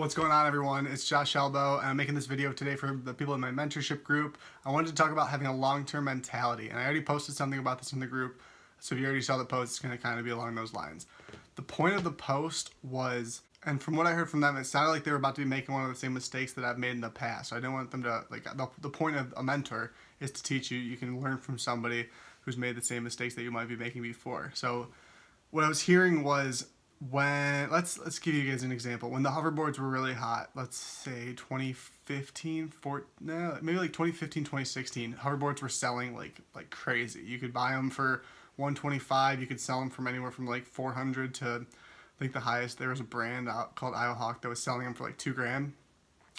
What's going on, everyone? It's Josh Elbow, and I'm making this video today for the people in my mentorship group. I wanted to talk about having a long-term mentality, and I already posted something about this in the group, so if you already saw the post, it's going to kind of be along those lines. The point of the post was, and from what I heard from them, it sounded like they were about to be making one of the same mistakes that I've made in the past. So I didn't want them to, the point of a mentor is to teach you. You can learn from somebody who's made the same mistakes that you might be making before. So what I was hearing was, when let's give you guys an example. When the hoverboards were really hot, let's say 2015, maybe like 2015, 2016, hoverboards were selling like crazy. You could buy them for $125. You could sell them from anywhere from like $400 to, I think the highest, there was a brand called Hawk that was selling them for like $2,000.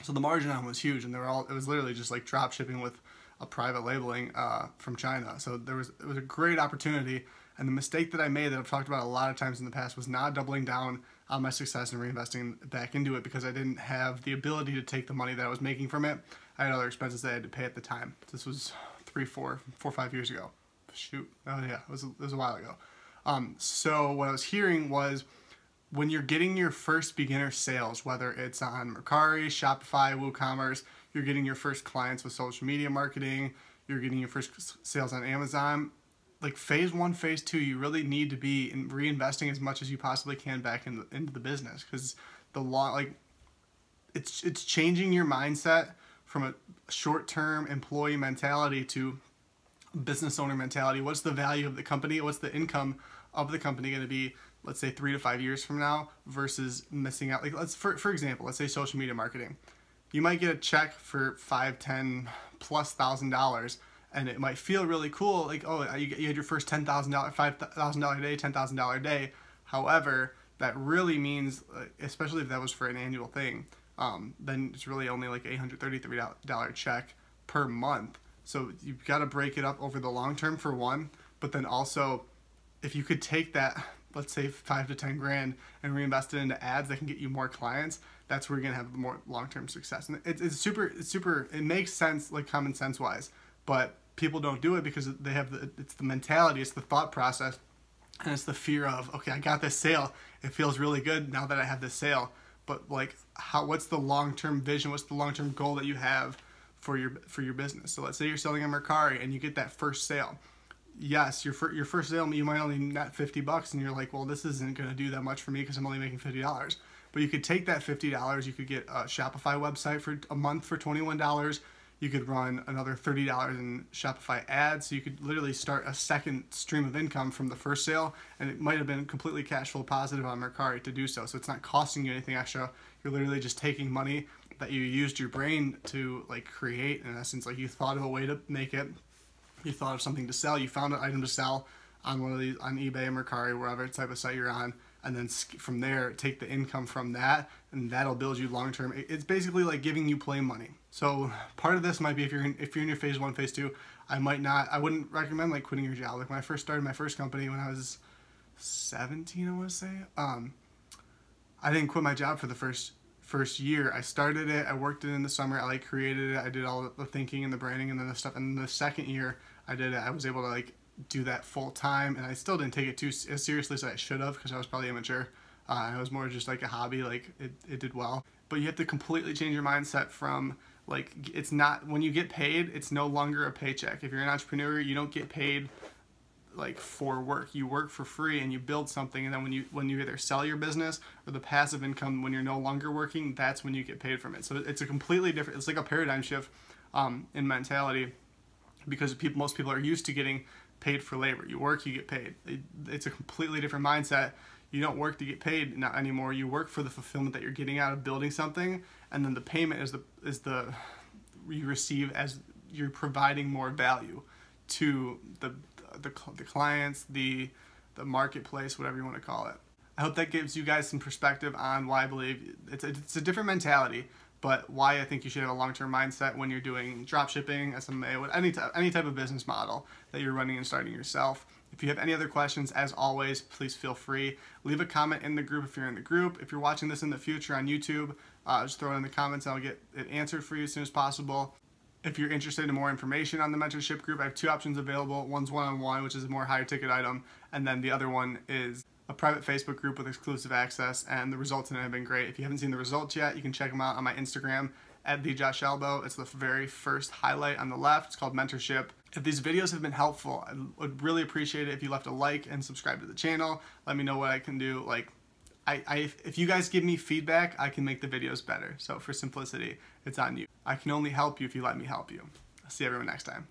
So the margin on them was huge, and it was literally just like drop shipping with a private labeling from China. So it was a great opportunity. And the mistake that I made that I've talked about a lot of times in the past was not doubling down on my success and reinvesting back into it, because I didn't have the ability to take the money that I was making from it. I had other expenses that I had to pay at the time. This was 4 or 5 years ago. Shoot. Oh yeah, it was a while ago. So what I was hearing was, when you're getting your first beginner sales, whether it's on Mercari, Shopify, WooCommerce, you're getting your first clients with social media marketing, you're getting your first sales on Amazon, like phase 1, phase 2, you really need to be reinvesting as much as you possibly can back into the business, because it's changing your mindset from a short-term employee mentality to business owner mentality. What's the value of the company? What's the income of the company going to be, let's say 3 to 5 years from now, versus missing out? Like, for example, let's say social media marketing. You might get a check for $5,000, $10,000 plus and it might feel really cool, like, oh, you had your first $10,000, $5,000 a day, $10,000 a day. However, that really means, especially if that was for an annual thing, then it's really only like $833 check per month. So you've got to break it up over the long term for one, but then also, if you could take that, let's say 5 to 10 grand, and reinvest it into ads that can get you more clients, that's where you're gonna have more long-term success. And it's super, it makes sense, like common sense wise, but people don't do it because they have it's the mentality, it's the thought process, and it's the fear of, okay, I got this sale, it feels really good now that I have this sale, but like, what's the long-term vision? What's the long-term goal that you have for your business? So let's say you're selling on Mercari and you get that first sale. Yes, your first sale, you might only net $50, and you're like, well, this isn't going to do that much for me because I'm only making $50. But you could take that $50, you could get a Shopify website for a month for $21. You could run another $30 in Shopify ads. So you could literally start a second stream of income from the first sale, and it might have been completely cash flow positive on Mercari to do so. So it's not costing you anything extra. You're literally just taking money that you used your brain to like create, in essence. Like, you thought of a way to make it. You thought of something to sell. You found an item to sell on one of these, on eBay, Mercari, wherever type of site you're on, and then from there take the income from that, and that'll build you long term. It's basically like giving you play money. So part of this might be, if you're in your phase 1, phase 2, I wouldn't recommend like quitting your job. Like, when I first started my first company when I was 17, I want to say, I didn't quit my job for the first year. I started it, I worked it in the summer, I like created it, I did all the thinking and the branding and then the stuff, and the second year I did it, I was able to like do that full time, and I still didn't take it too as seriously as I should have, because I was probably immature. It was more just like a hobby. Like, it did well, but you have to completely change your mindset from, like, it's not, when you get paid, it's no longer a paycheck. If you're an entrepreneur, you don't get paid like for work. You work for free and you build something, and then when you either sell your business or the passive income when you're no longer working, that's when you get paid from it. So it's a completely different, it's like a paradigm shift in mentality, because most people are used to getting paid for labor. You work, you get paid. It's a completely different mindset. You don't work to get paid not anymore. You work for the fulfillment that you're getting out of building something, and then the payment is the you receive as you're providing more value to the clients, the marketplace, whatever you want to call it. I hope that gives you guys some perspective on why I believe it's a different mentality, but why I think you should have a long-term mindset when you're doing dropshipping, SMA, any type of business model that you're running and starting yourself. If you have any other questions, as always, please feel free. Leave a comment in the group if you're in the group. If you're watching this in the future on YouTube, just throw it in the comments and I'll get it answered for you as soon as possible. If you're interested in more information on the mentorship group, I have 2 options available. One's one-on-one, which is a more higher ticket item, and then the other one is a private Facebook group with exclusive access, and the results in it have been great. If you haven't seen the results yet, you can check them out on my Instagram at @theJoshElbow. It's the very first highlight on the left. It's called Mentorship. If these videos have been helpful, I would really appreciate it if you left a like and subscribe to the channel. Let me know what I can do. Like, if you guys give me feedback, I can make the videos better. So for simplicity, it's on you. I can only help you if you let me help you. I'll see everyone next time.